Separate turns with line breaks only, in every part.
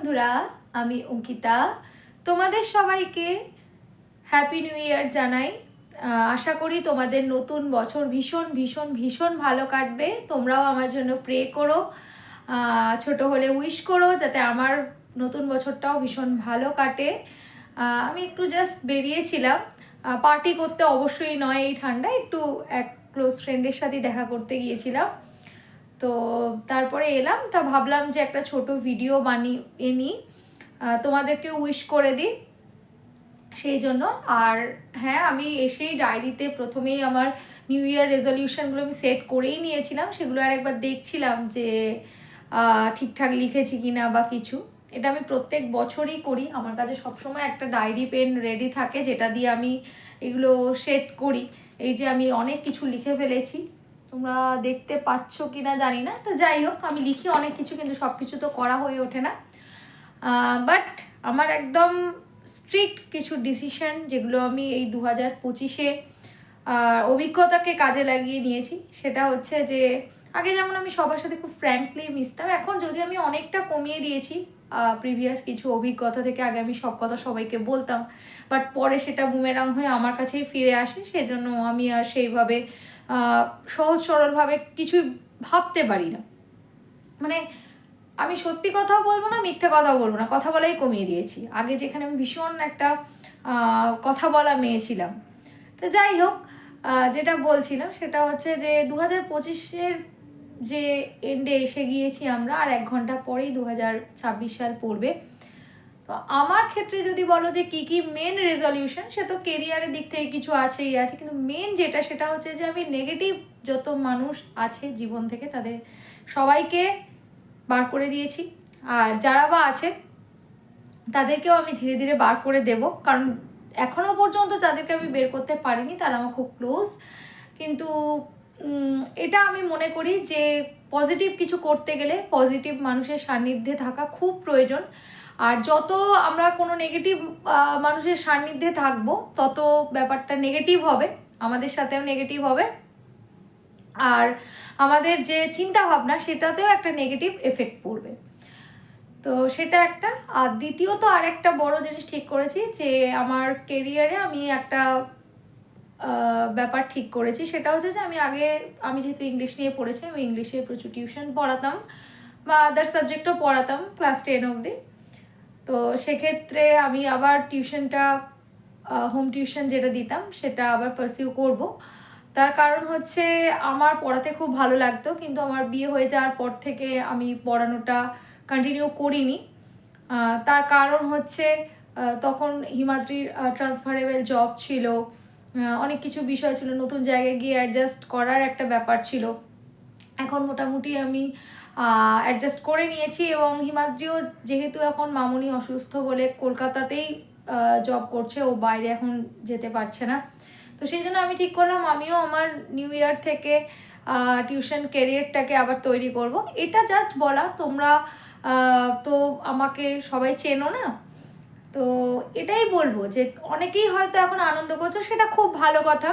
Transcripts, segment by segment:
বন্ধুরা, আমি অঙ্কিতা। তোমাদের সবাইকে হ্যাপি নিউ ইয়ার জানাই। আশা করি তোমাদের নতুন বছর ভীষণ ভীষণ ভীষণ ভালো কাটবে। তোমরাও আমার জন্য প্রে করো, ছোট হলে উইশ করো যাতে আমার নতুন বছরটাও ভীষণ ভালো কাটে। আমি একটু জাস্ট বেরিয়েছিলাম পার্টি করতে, অবশ্যই নয় এই ঠান্ডায়, একটু এক ক্লোজ ফ্রেন্ডের সাথে দেখা করতে গিয়েছিলাম। তো তারপরে এলাম, তা ভাবলাম যে একটা ছোট ভিডিও বানিয়ে নিই, তোমাদেরকে উইশ করে দিই সেই জন্য। আর হ্যাঁ, আমি এসেই ডায়েরিতে প্রথমেই আমার নিউ ইয়ার রেজলিউশনগুলো আমি সেট করেই নিয়েছিলাম, সেগুলো আর একবার দেখছিলাম যে ঠিকঠাক লিখেছি কিনা বা কিছু। এটা আমি প্রত্যেক বছরই করি, আমার কাছে সবসময় একটা ডায়েরি পেন রেডি থাকে যেটা দিয়ে আমি এগুলো সেট করি। এই যে আমি অনেক কিছু লিখে ফেলেছি, তোমরা দেখতে পাচ্ছ কি না জানি না। তো যাই হোক, আমি লিখি অনেক কিছু, কিন্তু সব কিছু তো করা হয়ে ওঠে না। বাট আমার একদম স্ট্রিক্ট কিছু ডিসিশন, যেগুলো আমি এই 2025-এ অভিজ্ঞতাকে কাজে লাগিয়ে নিয়েছি, সেটা হচ্ছে যে আগে যেমন আমি সবার সাথে খুব ফ্র্যাঙ্কলি মিশতাম, এখন যদি আমি অনেকটা কমিয়ে দিয়েছি প্রিভিয়াস কিছু অভিজ্ঞতা থেকে। আগে আমি সব কথা সবাইকে বলতাম, বাট পরে সেটা বুমেরাং হয়ে আমার কাছেই ফিরে আসে, সেজন্য আমি আর সেইভাবে সহজ সরলভাবে কিছুই ভাবতে পারি না। মানে আমি সত্যি কথাও বলবো না, মিথ্যে কথাও বলবো না, কথা বলাই কমিয়ে দিয়েছি। আগে যেখানে আমি ভীষণ একটা কথা বলা মেয়ে ছিলাম। তো যাই হোক, যেটা বলছিলাম সেটা হচ্ছে যে 2025-এর যে এন্ডে এসে গিয়েছি আমরা, আর 1 ঘন্টা পরেই 2026 সাল পড়বে। তো আমার ক্ষেত্রে যদি বলো যে কি কি মেন রেজলিউশন, সে তো কেরিয়ারের দিক থেকে কিছু আছেই আছে, কিন্তু মেন যেটা সেটা হচ্ছে যে আমি নেগেটিভ যত মানুষ আছে জীবন থেকে তাদের সবাইকে বার করে দিয়েছি। আর যারা বা আছে তাদেরকেও আমি ধীরে ধীরে বার করে দেব, কারণ এখনও পর্যন্ত যাদেরকে আমি বের করতে পারিনি তারা আমার খুব ক্লোজ। কিন্তু এটা আমি মনে করি যে পজিটিভ কিছু করতে গেলে পজিটিভ মানুষের সান্নিধ্যে থাকা খুব প্রয়োজন। আর যত আমরা কোনো নেগেটিভ মানুষের সান্নিধ্যে থাকবো, তত ব্যাপারটা নেগেটিভ হবে, আমাদের সাথেও নেগেটিভ হবে, আর আমাদের যে চিন্তা ভাবনা সেটাতেও একটা নেগেটিভ এফেক্ট পড়বে। তো সেটা একটা। আর দ্বিতীয়ত আর একটা বড় জিনিস ঠিক করেছি যে আমার কেরিয়ারে আমি একটা ব্যাপার ঠিক করেছি, সেটা হচ্ছে যে আমি যেহেতু ইংলিশ নিয়ে পড়েছি, আমি ইংলিশে প্রচুর টিউশন পড়াতাম বা আদার সাবজেক্টও পড়াতাম ক্লাস 10 অবধি। তো সেক্ষেত্রে আমি আবার টিউশনটা, হোম টিউশন যেটা দিতাম সেটা আবার পারসিউ করব। তার কারণ হচ্ছে আমার পড়াতে খুব ভালো লাগতো, কিন্তু আমার বিয়ে হয়ে যাওয়ার পর থেকে আমি পড়ানোটা কন্টিনিউ করিনি। তার কারণ হচ্ছে তখন হিমাদ্রির ট্রান্সফারেবল জব ছিল, অনেক কিছু বিষয় ছিল, নতুন জায়গায় গিয়ে অ্যাডজাস্ট করার একটা ব্যাপার ছিল। এখন মোটামুটি আমি অ্যাডজাস্ট করে নিয়েছি, এবং হিমাদ্রিও যেহেতু এখন মামুনি অসুস্থ বলে কলকাতাতেই জব করছে, ও বাইরে এখন যেতে পারছে না। তো সেই জন্য আমি ঠিক করলাম আমিও আমার নিউ ইয়ার থেকে টিউশন ক্যারিয়ারটাকে আবার তৈরি করব। এটা জাস্ট বলা, তোমরা তো আমাকে সবাই চেনো না, তো এটাই বলবো যে অনেকেই হয়তো এখন আনন্দ করছো, সেটা খুব ভালো কথা,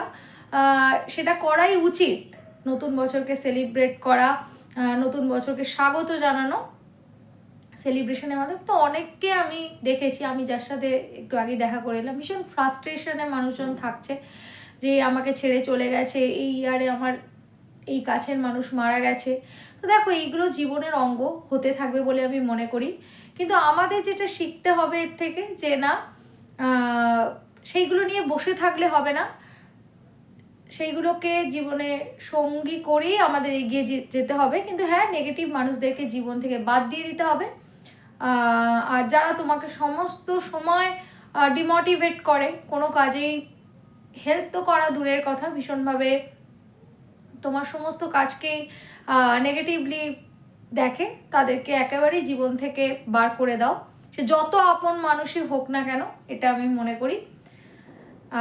সেটা করাই উচিত। নতুন বছরকে সেলিব্রেট করা, নতুন বছরকে স্বাগত জানানো সেলিব্রেশনের মাধ্যমে। তো অনেককে আমি দেখেছি, আমি যার সাথে একটু আগে দেখা করে এলাম, ভীষণ ফ্রাস্ট্রেশনে মানুষজন থাকছে যে আমাকে ছেড়ে চলে গেছে, এই ইয়ারে আমার এই কাছের মানুষ মারা গেছে। তো দেখো, এইগুলো জীবনের অঙ্গ হতে থাকবে বলে আমি মনে করি, কিন্তু আমাদের যেটা শিখতে হবে এর থেকে যে না, সেইগুলো নিয়ে বসে থাকলে হবে না, সেইগুলোকে জীবনে সঙ্গী করেই আমাদের এগিয়ে যেতে হবে। কিন্তু হ্যাঁ, নেগেটিভ মানুষদেরকে জীবন থেকে বাদ দিয়ে দিতে হবে। আর যারা তোমাকে সমস্ত সময় ডিমোটিভেট করে, কোনো কাজেই হেল্প তো করা দূরের কথা, ভীষণভাবে তোমার সমস্ত কাজকেই নেগেটিভলি দেখে, তাদেরকে একেবারেই জীবন থেকে বার করে দাও, সে যত আপন মানুষই হোক না কেন, এটা আমি মনে করি।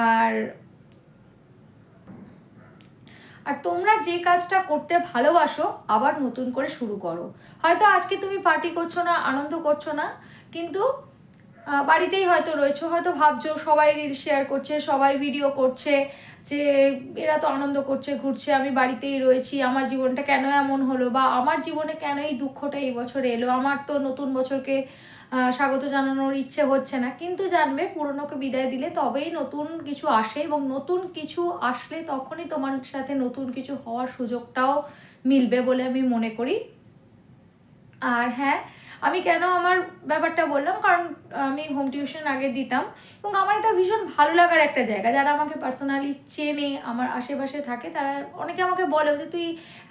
আর তোমরা যে কাজটা করতে ভালোবাসো আবার নতুন করে শুরু করো। হয়তো আজকে তুমি পার্টি করছো না, আনন্দ করছো না, কিন্তু বাড়িতেই হয়তো রয়েছো, হয়তো ভাবছো সবাই রিল শেয়ার করছে, সবাই ভিডিও করছে, যে এরা তো আনন্দ করছে, ঘুরছে, আমি বাড়িতেই রয়েছি, আমার জীবনটা কেন এমন হলো, বা আমার জীবনে কেন এই দুঃখটা এই বছর এলো, আমার তো নতুন বছরকে স্বাগত জানানোর ইচ্ছে হচ্ছে না। কিন্তু জানবে, পুরনোকে বিদায় দিলে তবেই নতুন কিছু আসে, এবং নতুন কিছু আসলে তখনই তোমার সাথে নতুন কিছু হওয়ার সুযোগটাও মিলবে বলে আমি মনে করি। আর হ্যাঁ, আমি কেন আমার ব্যাপারটা বললাম, কারণ আমি হোম টিউশন আগে দিতাম, এবং আমার এটা ভীষণ ভালো লাগার একটা জায়গা। যারা আমাকে পার্সোনালি চেনে, আমার আশেপাশে থাকে, তারা অনেকে আমাকে বলে যে তুই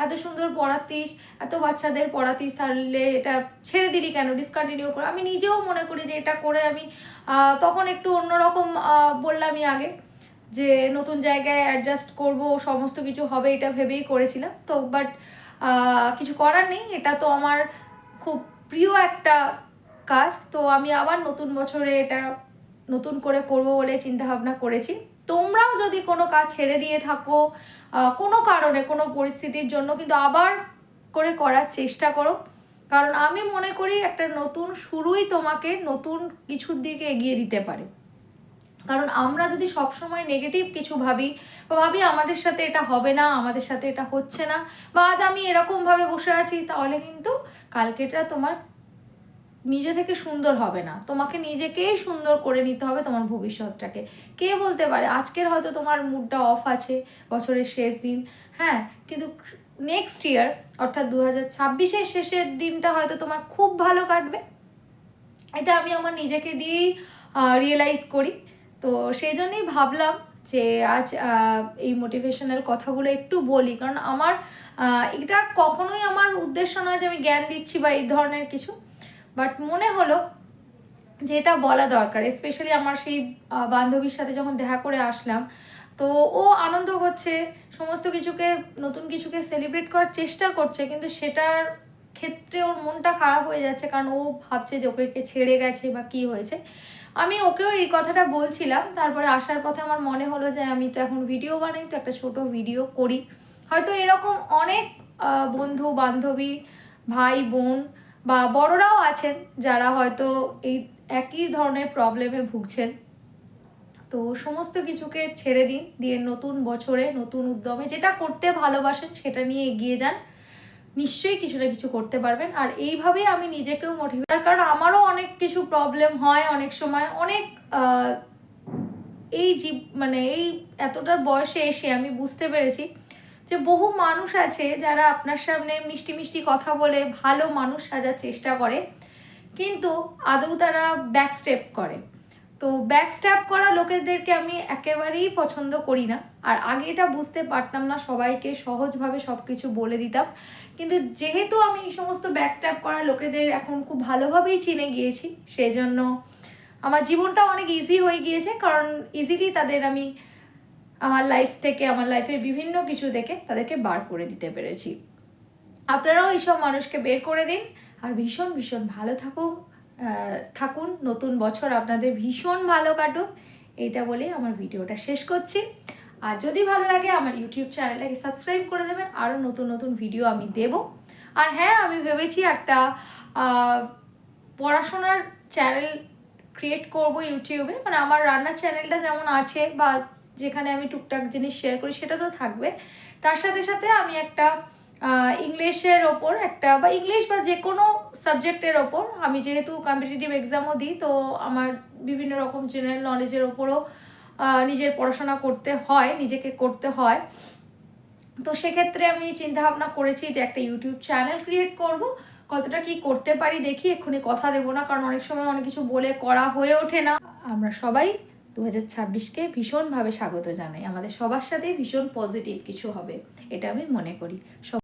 এত সুন্দর পড়াতিস, এত বাচ্চাদের পড়াতিস, তাহলে এটা ছেড়ে দিলি কেন, ডিসকন্টিনিউ করে। আমি নিজেও মনে করি যে এটা করে আমি তখন একটু অন্যরকম বললামই আগে, যে নতুন জায়গায় অ্যাডজাস্ট করব, সমস্ত কিছু হবে এটা ভেবেই করেছিলাম। তো বাট কিছু করার নেই, এটা তো আমার খুব প্রিয় একটা কাজ। তো আমি আবার নতুন বছরে এটা নতুন করে করব বলে চিন্তা ভাবনা করেছি। তোমরাও যদি কোনো কাজ ছেড়ে দিয়ে থাকো কোনো কারণে, কোনো পরিস্থিতির জন্য, কিন্তু আবার করে করার চেষ্টা করো, কারণ আমি মনে করি একটা নতুন শুরুই তোমাকে নতুন কিছুর দিকে এগিয়ে দিতে পারে। কারণ আমরা যদি সবসময় নেগেটিভ কিছু ভাবি, বা ভাবি আমাদের সাথে এটা হবে না, আমাদের সাথে এটা হচ্ছে না, বা আজ আমি এরকমভাবে বসে আছি, তাহলে কিন্তু কালকেটা তোমার নিজে থেকে সুন্দর হবে না। তোমাকে নিজেকেই সুন্দর করে নিতে হবে তোমার ভবিষ্যৎটাকে। কে বলতে পারে, আজকের হয়তো তোমার মুডটা অফ আছে, বছরের শেষ দিন, হ্যাঁ, কিন্তু নেক্সট ইয়ার অর্থাৎ 2026-এর শেষের দিনটা হয়তো তোমার খুব ভালো কাটবে। এটা আমি আমার নিজেকে দিয়েই রিয়েলাইজ করি। তো সেই জন্যই ভাবলাম যে আজ এই মোটিভেশনাল কথাগুলো একটু বলি, কারণ আমার এটা কখনোই আমার উদ্দেশ্য নয় যে আমি জ্ঞান দিচ্ছি বা এই ধরনের কিছু, বাট মনে হলো যে এটা বলা দরকার। স্পেশালি আমার সেই বান্ধবীর সাথে যখন দেখা করে আসলাম, তো ও আনন্দ করছে, সমস্ত কিছুকে, নতুন কিছুকে সেলিব্রেট করার চেষ্টা করছে, কিন্তু সেটার ক্ষেত্রে ওর মনটা খারাপ হয়ে যাচ্ছে, কারণ ও ভাবছে যে ওকে কে ছেড়ে গেছে বা কি হয়েছে। আমি ওকেও এই কথাটা বলছিলাম, তারপরে আসার পথে আমার মনে হলো যে আমি তো এখন ভিডিও বানাই, তো একটা ছোট ভিডিও করি। হয়তো এরকম অনেক বন্ধু বান্ধবী, ভাই বোন বা বড়রাও আছেন যারা হয়তো এই একই ধরনের প্রবলেমে ভুগছেন। তো সমস্ত কিছুকে ছেড়ে দিন, দিয়ে নতুন বছরে নতুন উদ্যমে যেটা করতে ভালোবাসেন সেটা নিয়ে এগিয়ে যান, নিশ্চয়ই কিছু না কিছু করতে পারবেন। আর এইভাবেই আমি নিজেকেও মোটিভেট, কারণ আমারও অনেক কিছু প্রবলেম হয় অনেক সময়, অনেক এই মানে এই এতটা বয়সে এসে আমি বুঝতে পেরেছি যে বহু মানুষ আছে যারা আপনার সামনে মিষ্টি মিষ্টি কথা বলে ভালো মানুষ সাজার চেষ্টা করে, কিন্তু আদৌ তারা ব্যাক স্টেপ করে। তো ব্যাক স্টেপ করা লোকেদেরকে আমি একেবারেই পছন্দ করি না। আর আগে এটা বুঝতে পারতাম না, সবাইকে সহজভাবে সব কিছু বলে দিতাম, কিন্তু যেহেতু আমি এই সমস্ত ব্যাক স্টেপ করা লোকেদের এখন খুব ভালোভাবেই চিনে গিয়েছি, সেজন্য আমার জীবনটা অনেক ইজি হয়ে গিয়েছে, কারণ ইজিলি তাদের আমি আমার লাইফ থেকে, আমার লাইফের বিভিন্ন কিছু থেকে তাদেরকে বার করে দিতে পেরেছি। আপনারাও এইসব মানুষকে বের করে দিন, আর ভীষণ ভীষণ ভালো থাকুন। নতুন বছর আপনাদের ভীষণ ভালো কাটুক, এইটা বলে আমার ভিডিওটা শেষ করছি। আর যদি ভালো লাগে আমার ইউটিউব চ্যানেলটাকে সাবস্ক্রাইব করে দেবেন, আরও নতুন নতুন ভিডিও আমি দেব। আর হ্যাঁ, আমি ভেবেছি একটা পড়াশোনার চ্যানেল ক্রিয়েট করব ইউটিউবে, মানে আমার রান্নার চ্যানেলটা যেমন আছে, বা যেখানে আমি টুকটাক জিনিস শেয়ার করি সেটা তো থাকবে, তার সাথে সাথে আমি একটা ইংলিশের ওপর একটা, বা ইংলিশ বা যে কোনো সাবজেক্টের ওপর, আমি যেহেতু কম্পিটিটিভ এক্সামও দিই, তো আমার বিভিন্ন রকম জেনারেল নলেজের ওপরও নিজের পড়াশোনা করতে হয়, নিজেকে করতে হয়। তো সেক্ষেত্রে আমি চিন্তা ভাবনা করেছি যে একটা ইউটিউব চ্যানেল ক্রিয়েট করব। কতটা কি করতে পারি দেখি, এক্ষুনি কথা দেবো না, কারণ অনেক সময় অনেক কিছু বলে করা হয়ে ওঠে না। আমরা সবাই 2026-কে ভীষণভাবে স্বাগত জানাই, আমাদের সবার সাথেই ভীষণ পজিটিভ কিছু হবে, এটা আমি মনে করি।